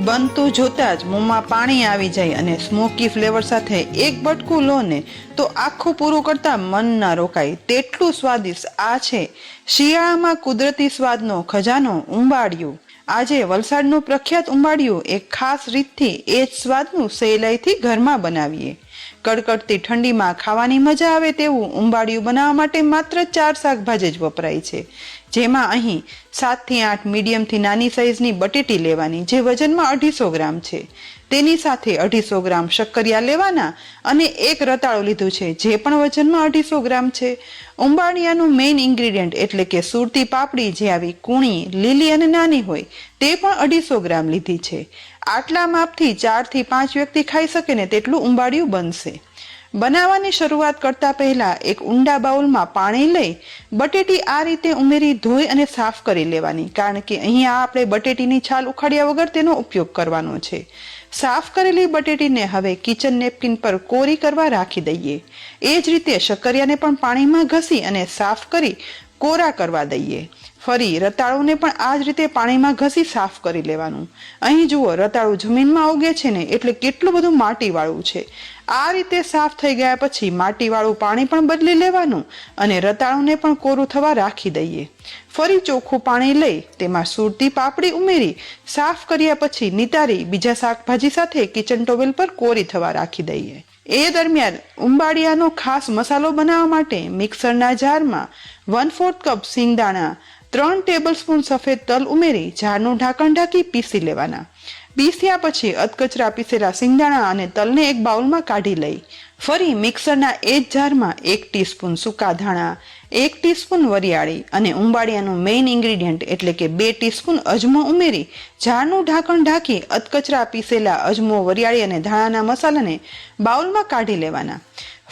બનતું જોતા જ મોંમાં પાણી આવી જાય અને સ્મોકી ફ્લેવર સાથે એક બટકું લો ને તો આખું પૂરું કરતા મન ના રોકાય તેટલું સ્વાદિષ્ટ આ છે શિયાળામાં કુદરતી સ્વાદનો ખજાનો ઉંબાડિયું। આજે વલસાડનું પ્રખ્યાત ઉંબાડિયું એક ખાસ રીતથી એ જ સ્વાદનું સહેલાઈથી ઘરમાં બનાવીએ। કડકડતી ઠંડીમાં ખાવાની મજા આવે તેવું ઉંબાડિયું બનાવવા માટે માત્ર 4 શાકભાજી જ વપરાય છે, જેમાં અહીં 7 થી 8 મીડિયમથી નાની સાઈઝની બટેટી લેવાની જે વજનમાં 250 ગ્રામ છે। તેની સાથે 250 ગ્રામ શક્કરિયા લેવાના અને એક રતાળું લીધું છે જે પણ વજનમાં 250 ગ્રામ છે। ઉંબાડિયાનું મેઇન ઇન્ગ્રેડિયન્ટ એટલે કે સુરતી પાપડી જે આવી કૂણી, લીલી અને નાની હોય તે પણ 250 ગ્રામ લીધી છે। આટલા માપથી 4 થી 5 વ્યક્તિ ખાઈ શકે ને તેટલું ઉંબાડિયું બનશે। બનાવવાની શરૂઆત કરતા પહેલા એક ઊંડા બાઉલમાં પાણી લઈ બટેટી આ રીતે ઉમેરી ધોઈ અને સાફ કરી લેવાની, કારણ કે અહીંયા આપણે બટેટીની છાલ ઉખાડ્યા વગર તેનો ઉપયોગ કરવાનો છે। સાફ કરેલી બટેટીને હવે કિચન નેપકિન પર કોરી કરવા રાખી દઈએ। એ જ રીતે શક્કરિયાને પણ પાણીમાં ઘસી અને સાફ કરી કોરા કરવા દઈએ। ફરી રતાળુને પણ આ જ રીતે પાણીમાં ઘસી સાફ કરી લેવાનું। અહીં જુઓ રતાળું જમીનમાં ઉગે છે ને એટલે કેટલું બધું માટીવાળું છે। આ રીતે સાફ થઈ ગયા પછી માટીવાળું પાણી પણ બદલી લેવાનું અને રતાળુને પણ કોરું થવા રાખી દઈએ। ફરી ચોખ્ખું પાણી લઈ તેમાં સુરતી પાપડી ઉમેરી સાફ કર્યા પછી નિતારી બીજા શાકભાજી સાથે કિચન ટોવેલ પર કોરી થવા રાખી દઈએ। એ દરમિયાન ઉંબાડિયાનો ખાસ મસાલો બનાવવા માટે મિક્સરના જારમાં 1/4 કપ સિંગદાણા, 3 ટેબલસ્પૂન સફેદ તલ ઉમેરી જારનું ઢાંકણ ઢાંકી પીસી લેવાના। પીસ્યા પછી અધકચરા પીસેલા સિંગદાણા અને તલને એક બાઉલમાં કાઢી લઈ ફરી મિક્સરના એ જ જારમાં 1 ટીસ્પૂન સૂકા ધાણા, 1 ટીસ્પૂન વરિયાળી અને ઉંબાડિયાનું મેઇન ઇન્ગ્રેડિયન્ટ એટલે કે 2 ટીસ્પૂન અજમો ઉમેરી જારનું ઢાંકણ ઢાંકી અધકચરા પીસેલા અજમો, વરિયાળી અને ધાણાના મસાલાને બાઉલમાં કાઢી લેવાના।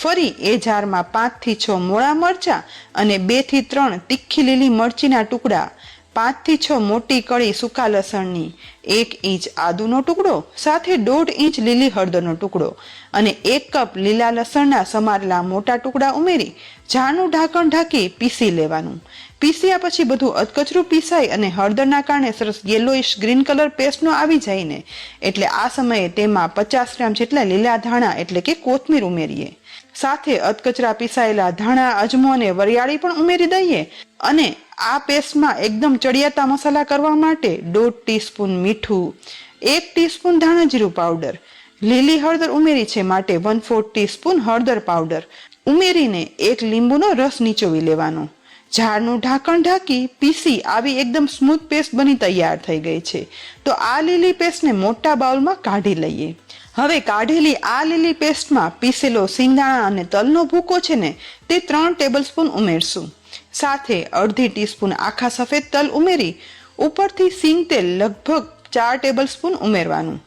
ફરી એ જારમાં 5 થી 6 મોળા મરચા અને 2 થી 3 તીખી લીલી મરચીના ટુકડા, 5 થી 6 મોટી કળી સૂકા લસણની, 1 ઇંચ આદુનો ટુકડો સાથે 1.5 ઇંચ લીલી હળદરનો ટુકડો અને 1 કપ લીલા લસણના સમારેલા મોટા ટુકડા ઉમેરી જારનું ઢાંકણ ઢાંકી પીસી લેવાનું। પીસ્યા પછી બધું અધકચરું પીસાય અને હળદરના કારણે સરસ યેલોઇશ ગ્રીન કલર પેસ્ટનો આવી જાય ને એટલે આ સમયે તેમાં 50 ગ્રામ જેટલા લીલા ધાણા એટલે કે કોથમીર ઉમેરીએ। સાથે અધકચરા પીસાયેલા ધાણા, અજમો અને વરિયાળી પણ ઉમેરી દઈએ અને આ પેસ્ટમાં એકદમ ચડિયાતા મસાલા કરવા માટે 1.5 ટીસ્પૂન મીઠું, 1 ટીસ્પૂન ધાણા જીરું પાવડર, લીલી હળદર ઉમેરી છે માટે 1/4 ટીસ્પૂન હળદર પાવડર ઉમેરીને 1 લીંબુનો રસ નીચોવી લેવાનો। જારનું ઢાંકણ ઢાંકી પીસી આવી એકદમ સ્મૂથ પેસ્ટ બની તૈયાર થઈ ગઈ છે। તો આ લીલી પેસ્ટને મોટા બાઉલમાં કાઢી લઈએ। હવે કાઢેલી આ લીલી પેસ્ટમાં પીસેલો સિંગદાણા અને તલનો ભૂકો છે ને તે 3 ટેબલસ્પૂન ઉમેરશું। સાથે 1/2 ટીસ્પૂન આખા સફેદ તલ ઉમેરી ઉપરથી સિંગ તેલ લગભગ 4 ટેબલસ્પૂન ઉમેરવાનું।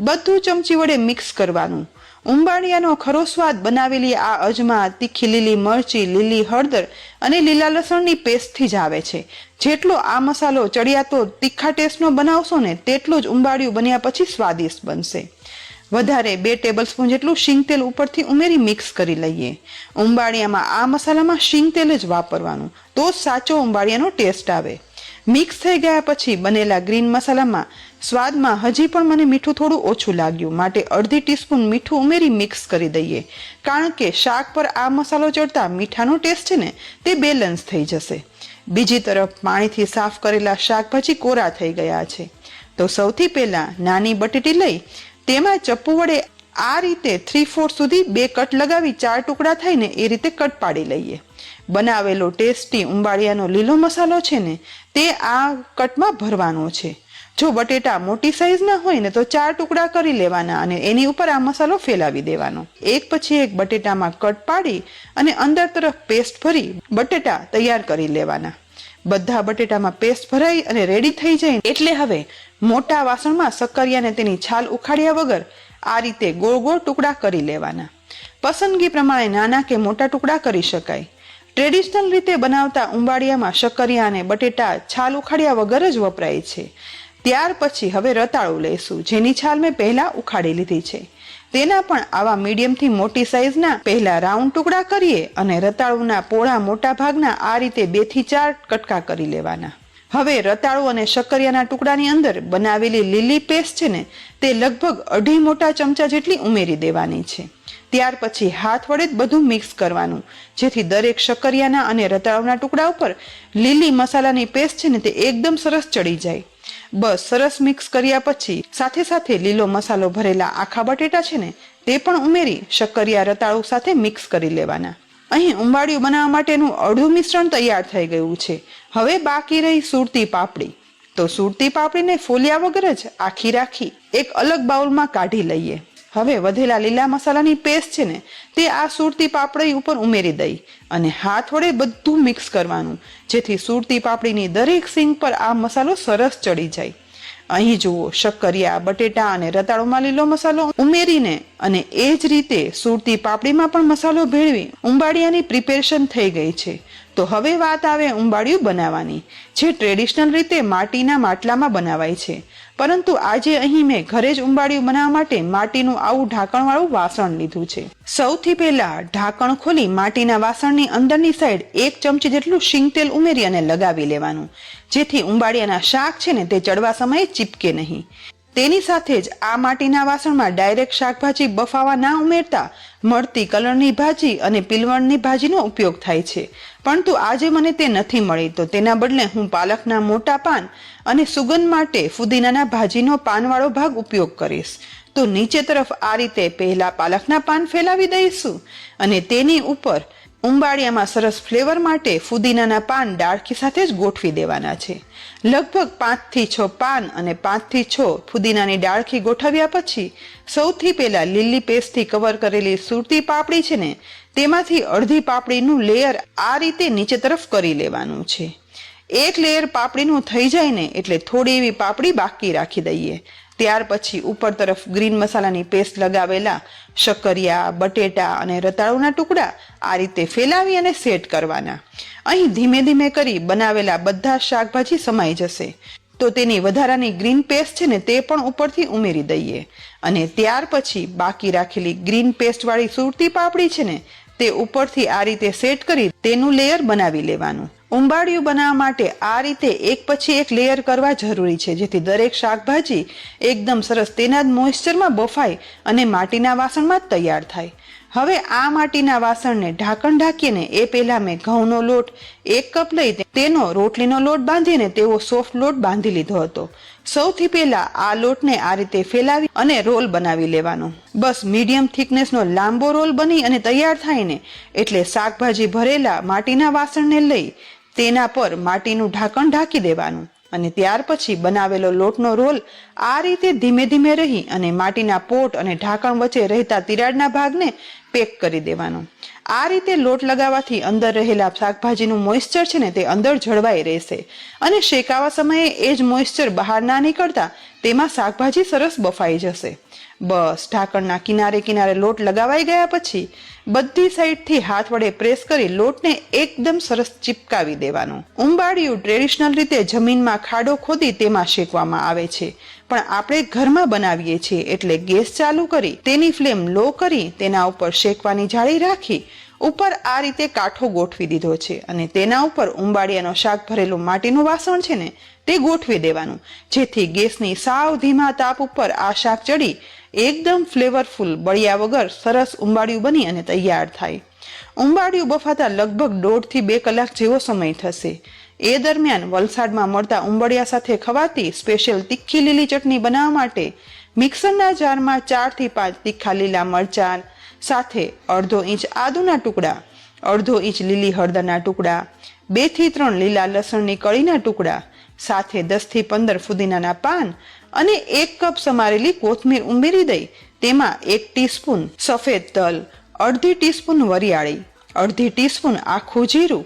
બધું ચમચી વડે મિક્સ કરવાનું। ઉંબાડિયાનો ખરો સ્વાદ બનાવેલી આ અજમા, તીખી લીલી મરચી, લીલી હળદર અને લીલા લસણની પેસ્ટથી જ આવે છે। જેટલો આ મસાલો ચડિયાતો તીખા ટેસ્ટનો બનાવશો ને તેટલું જ ઉંબાડિયું બન્યા પછી સ્વાદિષ્ટ બનશે। વધારે 2 ટેબલસ્પૂન જેટલું શીંગ તેલ ઉપરથી ઉમેરી મિક્સ કરી લઈએ। ઉંબાડિયામાં આ મસાલામાં શીંગ તેલ જ વાપરવાનું તો જ સાચો ઉંબાડિયાનો ટેસ્ટ આવે। મિક્સ થઈ ગયા પછી બનેલા ગ્રીન મસાલામાં સ્વાદમાં હજી પણ મને મીઠું થોડું ઓછું લાગ્યું માટે 1/2 ટીસ્પૂન મીઠું ઉમેરી મિક્સ કરી દઈએ, કારણ કે શાક પર આ મસાલો ચડતા મીઠાનો ટેસ્ટ છે ને તે બેલેન્સ થઈ જશે। બીજી તરફ પાણીથી સાફ કરેલા શાકભાજી કોરા થઈ ગયા છે તો સૌથી પહેલા નાની બટેટી લઈ તેમાં ચપ્પુ વડે આ રીતે 3/4 સુધી 2 કટ લગાવી 4 ટુકડા થાય ને એ રીતે કટ પાડી લઈએ। બનાવેલો ટેસ્ટી ઉંબાડિયાનો લીલો મસાલો છે ને તે આ કટમાં ભરવાનો છે। જો બટેટા મોટી સાઈઝના હોય ને તો 4 ટુકડા કરી લેવાના અને એની ઉપર આ મસાલો ફેલાવી દેવાનો। એક પછી એક બટેટામાં કટ પાડી અને અંદર તરફ પેસ્ટ ભરી બટેટા તૈયાર કરી લેવાના। બધા બટેટામાં પેસ્ટ ભરાઈ અને રેડી થઈ જાય એટલે હવે મોટા વાસણમાં શક્કરિયાને તેની છાલ ઉખાડ્યા વગર આ રીતે ગોળ ગોળ ટુકડા કરી લેવાના। પસંદગી પ્રમાણે નાના કે મોટા ટુકડા કરી શકાય। ટ્રેડિશનલ રીતે બનાવતા ઉંબાડિયામાં શક્કરિયા અને બટેટા છાલ ઉખાડ્યા વગર જ વપરાય છે। ત્યાર પછી હવે રતાળું લઈશું જેની છાલ મેં પહેલા ઉખાડી લીધી છે। તેના પણ આવા મીડિયમથી મોટી સાઈઝના પહેલા રાઉન્ડ ટુકડા કરીએ અને રતાળુના પોળા મોટા ભાગના આ રીતે 2 થી 4 કટકા કરી લેવાના। હવે રતાળુ અને શક્કરિયાના ટુકડાની અંદર બનાવેલી લીલી પેસ્ટ છે ને તે લગભગ 2.5 મોટા ચમચા જેટલી ઉમેરી દેવાની છે. ત્યાર પછી હાથ વડે જ બધું મિક્સ કરવાનું, જેથી દરેક શક્કરિયાના અને રતાળુના ટુકડા ઉપર લીલી મસાલાની પેસ્ટ છે ને તે એકદમ સરસ ચડી જાય. બસ સરસ મિક્સ કર્યા પછી સાથે સાથે લીલો મસાલો ભરેલા આખા બટેટા છે ને તે પણ ઉમેરી શક્કરિયા રતાળુ સાથે મિક્સ કરી લેવાના. અહીં ઉંબાડિયું બનાવવા માટેનું અડધું મિશ્રણ તૈયાર થઈ ગયું છે. હવે બાકી રહી સુરતી પાપડી. તો સુરતી પાપડીને ફોલ્યા વગર જ આખી રાખી એક અલગ બાઉલમાં કાઢી લઈએ. હવે વધેલા લીલા મસાલાની પેસ્ટ છે ને તે આ સુરતી પાપડી ઉપર ઉમેરી દઈ અને હાથ વડે બધું મિક્સ કરવાનું, જેથી સુરતી પાપડીની દરેક સીંગ પર આ મસાલો સરસ ચડી જાય. અહીં જુઓ, શક્કરિયા, બટેટા અને રતાળુમાં લીલો મસાલો ઉમેરીને અને એ જ રીતે સુરતી પાપડીમાં પણ મસાલો ભેળવી ઉંબાડિયાની પ્રિપેરેશન થઈ ગઈ છે. તો હવે વાત આવે ઉંબાડિયું બનાવવાની, જે ટ્રેડિશનલ રીતે માટીના માટલામાં બનાવાય છે. પરંતુ આજે અહીં મેં ઘરે જ ઉંબાડિયું બનાવવા માટે માટીનું આવું ઢાંકણવાળું વાસણ લીધું છે. સૌથી પહેલા ઢાંકણ ખોલી માટીના વાસણની અંદરની સાઈડ 1 ચમચી જેટલું શીંગ તેલ ઉમેરી અને લગાવી લેવાનું, જેથી ઉંબાડિયાના શાક છે ને તે ચડવા સમયે ચીપકે નહીં. તેની સાથે જ આ માટીના વાસણમાં ડાયરેક્ટ શાકભાજી બફાવા ના ઉમેરતા મળતી કલરની ભાજી અને પિલવણની ભાજીનો ઉપયોગ થાય છે. પરંતુ આજે મને તે નથી મળી, તો તેના બદલે હું પાલકના મોટા પાન અને સુગંધ માટે ફુદીનાના ભાજીનો પાનવાળો ભાગ ઉપયોગ કરીશ. તો નીચે તરફ આ રીતે પહેલા પાલકના પાન ફેલાવી દઈશું અને તેની ઉપર ઉંબાડિયામાં સરસ ફ્લેવર માટે ફુદીનાના પાન ડાળખી સાથે જ ગોઠવી દેવાના છે. લગભગ 5 થી 6 પાન અને 5 થી 6 ફુદીનાની ડાળખી ગોઠવ્યા પછી સૌથી પહેલા લીલી પેસ્ટથી કવર કરેલી સુરતી પાપડી છે ને તેમાંથી અડધી પાપડીનું લેયર આ રીતે નીચે તરફ કરી લેવાનું છે. એક લેયર પાપડીનું થઈ જાય ને એટલે થોડી એવી પાપડી બાકી રાખી દઈએ. ત્યાર પછી ઉપર તરફ ગ્રીન મસાલાની પેસ્ટ લગાવેલા શક્કરિયા, બટેટા અને રતાળુના ટુકડા આ રીતે ફેલાવી અને સેટ કરવાના. અહીં ધીમે ધીમે કરી બનાવેલા બધા શાકભાજી સમાઈ જશે. તો તેની વધારાની ગ્રીન પેસ્ટ છે ને તે પણ ઉપરથી ઉમેરી દઈએ અને ત્યાર પછી બાકી રાખેલી ગ્રીન પેસ્ટ વાળી સુરતી પાપડી છે ને તે ઉપરથી આ રીતે સેટ કરી તેનું લેયર બનાવી લેવાનું. ઉંબાડિયું બનાવવા માટે આ રીતે એક પછી એક લેયર કરવા જરૂરી છે, જેથી દરેક શાકભાજી એકદમ સરસ તેના જ મોઇશ્ચરમાં બફાય અને માટીના વાસણમાં તૈયાર થાય. હવે આ માટીના વાસણને ઢાંકણ ઢાંકીને એ પહેલા મેં ઘઉંનો લોટ 1 કપ લઈ તેનો રોટલીનો લોટ બાંધીને તેવો સોફ્ટ લોટ બાંધી લીધો હતો. સૌથી પહેલા આ લોટને આ રીતે ફેલાવી અને રોલ બનાવી લેવાનો. બસ મીડિયમ થિકનેસનો લાંબો રોલ બની અને તૈયાર થાય ને એટલે શાકભાજી ભરેલા માટીના વાસણને લઈ તેના પર માટીનું ઢાંકણ ઢાંકી દેવાનું અને ત્યાર પછી બનાવેલો લોટનો રોલ આ રીતે ધીમે ધીમે રહી અને માટીના પોટ અને ઢાંકણ વચ્ચે રહેતા તિરાડના ભાગને પેક કરી દેવાનો. આ રીતે લોટ લગાવવાથી અંદર રહેલા શાકભાજીનું મોઇશ્ચર છે ને તે અંદર જળવાઈ રહેશે અને શેકાવા સમયે એ જ મોઇશ્ચર બહાર ના નીકળતા તેમાં શાકભાજી સરસ બફાઈ જશે. બસ ઢાંકણના કિનારે કિનારે લોટ લગાવાઈ ગયા પછી બધી સાઈડથી હાથ વડે પ્રેસ કરી લોટને એકદમ સરસ ચિપકાવી દેવાનો. ઉંબાડિયું ટ્રેડિશનલ રીતે જમીનમાં ખાડો ખોદી તેમાં શેકવામાં આવે છે, પણ આપણે ઘરમાં બનાવીએ છીએ એટલે ગેસ ચાલુ કરી તેની ફ્લેમ લો કરી તેના ઉપર શેકવાની જાળી રાખી ઉપર આ રીતે કાંઠો ગોઠવી દીધો છે અને તેના ઉપર ઉંબાડિયાનો શાક ભરેલું માટીનું વાસણ છે ને તે ગોઠવી દેવાનું, જેથી ગેસની સાવ ધીમા તાપ ઉપર આ શાક ચડી એકદમ ફ્લેવરફુલ બળ્યા વગર સરસ ઉંબાડિયું બની અને તૈયાર થાય. ઉંબાડિયું બફાતા લગભગ 1.5 થી 2 કલાક જેવો સમય થશે. એ દરમિયાન વલસાડમાં મળતા ઉંબાડિયા સાથે ખવાતી સ્પેશિયલ તીખી લીલી ચટણી બનાવવા માટે મિક્સરના જારમાં 4 થી 5 તીખા લીલા મરચાં સાથે 1/2 ઇંચ આદુના ટુકડા, 1/2 ઇંચ લીલી હળદરના ટુકડા, 2 થી 3 લીલા લસણની કળીના ટુકડા સાથે 10 થી 15 ફુદીનાના પાન અને 1 કપ સમારેલી કોથમીર ઉમેરી દઈ તેમાં 1 ટીસ્પૂન સફેદ તલ, 1/2 ટીસ્પૂન વરિયાળી, 1/2 ટીસ્પૂન આખું જીરું,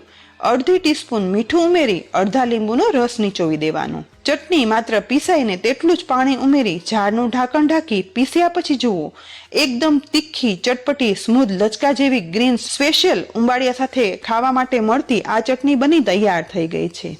1/2 ટીસ્પૂન મીઠું ઉમેરી અડધા લીંબુનો રસ નીચોવી દેવાનો. ચટણી માત્ર પીસાઈને તેટલું જ પાણી ઉમેરી ઝાડનું ઢાંકણ ઢાંકી પીસ્યા પછી જુઓ એકદમ તીખી, ચટપટી, સ્મૂધ, લચકા જેવી ગ્રીન સ્પેશિયલ ઉંબાડિયા સાથે ખાવા માટે મળતી આ ચટણી બની તૈયાર થઈ ગઈ છે.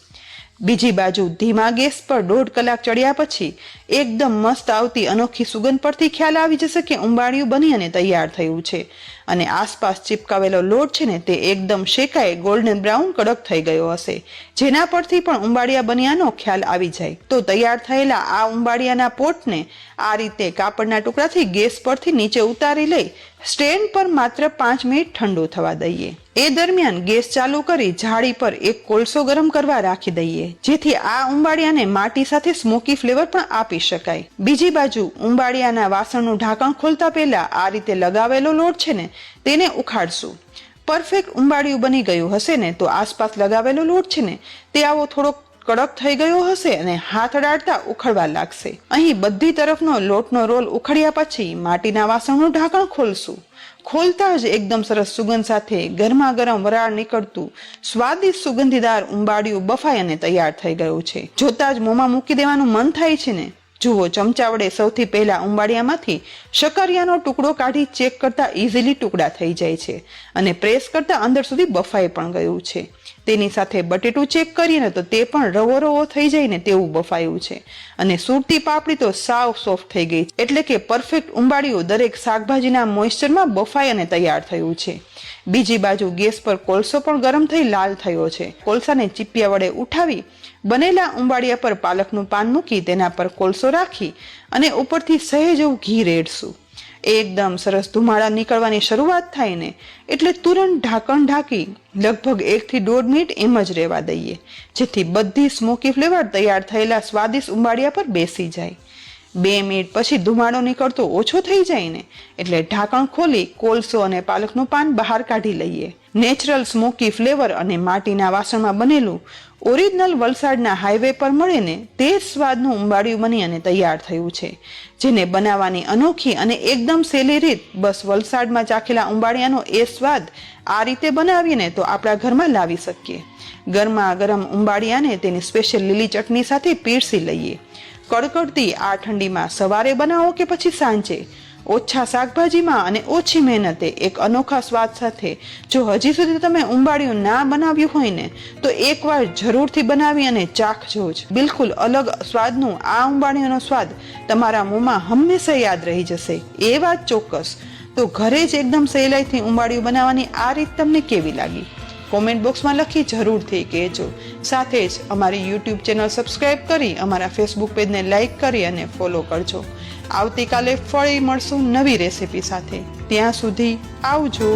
બીજી બાજુ ધીમા ગેસ પર 1.5 કલાક ચડ્યા પછી એકદમ મસ્ત આવતી અનોખી સુગંધ પરથી ખ્યાલ આવી જશે કે ઉંબાડિયું બની અને તૈયાર થયું છે. અને આસપાસ ચિપકાવેલો લોટ છે ને તે એકદમ શેકાઈ ગોલ્ડન બ્રાઉન કડક થઈ ગયો હશે, જેના પરથી પણ ઉંબાડિયા બન્યાનો ખ્યાલ આવી જાય. તો તૈયાર થયેલા આ ઉંબાડિયાના પોટને આ રીતે કાપડના ટુકડાથી ગેસ પરથી નીચે ઉતારી લઈ સ્ટેન્ડ પર માત્ર 5 મિનિટ ઠંડુ થવા દઈએ. એ દરમિયાન ગેસ ચાલુ કરી જાળી પર એક કોલસો ગરમ કરવા રાખી દઈએ, જેથી આ ઉંબાડિયાને માટી સાથે સ્મોકી ફ્લેવર પણ આપી શકાય. બીજી બાજુ ઉંબાડિયાના વાસણનું ઢાંકણ ખોલતા પહેલા આ રીતે લગાવેલો લોટ છે ને તેને ઉખાડશું. પરફેક્ટ ઉંબાડિયું બની ગયું હશે ને તો આસપાસ લગાવેલો લોટ છે ને તે આવો થોડોક કડક થઈ ગયો હશે અને હાથ અડાડતા ઉખડવા લાગશે. અહીં બધી તરફનો લોટનો રોલ ઉખડ્યા પછી માટીના વાસણનું ઢાંકણ ખોલશું. ખોલતા જ એકદમ સરસ સુગંધ સાથે ગરમા ગરમ વરાળ નીકળતું સ્વાદિષ્ટ સુગંધીદાર ઉંબાડિયું બફાઈ અને તૈયાર થઈ ગયું છે. જોતા જ મોંમાં મૂકી દેવાનું મન થાય છે ને. જુઓ, ચમચા વડે સૌથી પહેલા ઉંબાડિયામાંથી શક્કરિયાનો ટુકડો કાઢી ચેક કરતા ઇઝીલી ટુકડા થઈ જાય છે અને પ્રેસ કરતા અંદર સુધી બફાઈ પણ ગયું છે. તેની સાથે બટેટું ચેક કરીએ ને તો તે પણ રવો રવો થઈ જાય ને તેવું બફાયું છે અને સુરતી પાપડી તો સાવ સોફ્ટ થઈ ગઈ, એટલે કે પરફેક્ટ ઉંબાડિયું દરેક શાકભાજીના મોઇસ્ચરમાં બફાઈ અને તૈયાર થયું છે. બીજી બાજુ ગેસ પર કોલસો પણ ગરમ થઈ લાલ થયો છે. કોલસાને ચીપિયા વડે ઉઠાવી બનેલા ઉંબાડિયા પર પાલકનું પાન મૂકી તેના પર કોલસો રાખી અને ઉપરથી સહેજ એવું ઘી રેડશું. એકદમ સરસ ધુમાડા નીકળવાની શરૂઆત થાય ને એટલે તુરંત ઢાંકણ ઢાંકી લગભગ 1 થી 1.5 મિનિટ એમ જ રહેવા દઈએ, જેથી બધી સ્મોકી ફ્લેવર તૈયાર થયેલા સ્વાદિષ્ટ ઉંબાડિયા પર બેસી જાય. 2 મિનિટ પછી ધુમાડો નીકળતો ઓછો થઈ જાય ને એટલે ઢાંકણ ખોલી કોલસો અને પાલકનું પાન બહાર કાઢી લઈએ. નેચરલ સ્મોકી ફ્લેવર અને માટીના વાસણમાં બનેલું ઓરિજિનલ વલસાડના હાઈવે પર મળે ને તે જ સ્વાદનું ઉંબાડિયું બની અને તૈયાર થયું છે, જેને બનાવવાની અનોખી અને એકદમ સહેલી રીત. બસ વલસાડમાં ચાખેલા ઉંબાડિયાનો એ સ્વાદ આ રીતે બનાવીને તો આપણા ઘરમાં લાવી શકીએ. ગરમા ગરમ ઉંબાડિયાને તેની સ્પેશિયલ લીલી ચટણી સાથે પીરસી લઈએ. કડકડતી આ ઠંડીમાં સવારે બનાવો કે પછી સાંજે, ઓછા શાકભાજીમાં અને ઓછી મહેનતે એક અનોખા સ્વાદ સાથે જો હજી સુધી તમે ઉંબાડિયું ના બનાવ્યું હોય ને તો એકવાર જરૂરથી બનાવી અને ચાખજો જ. બિલકુલ અલગ સ્વાદનું આ ઉંબાડિયાનો સ્વાદ તમારા મોંમાં હંમેશા યાદ રહી જશે, એ વાત ચોક્કસ. તો ઘરે જ એકદમ સહેલાઈથી ઉંબાડિયું બનાવવાની આ રીત તમને કેવી લાગી? કોમેન્ટ બોક્સમાં લખી જરૂરથી કહેજો. સાથે જ અમારી યુટ્યુબ ચેનલ સબસ્ક્રાઈબ કરી અમારા ફેસબુક પેજને લાઈક કરી અને ફોલો કરજો. આવતીકાલે ફરી મળશું નવી રેસીપી સાથે. ત્યાં સુધી આવજો.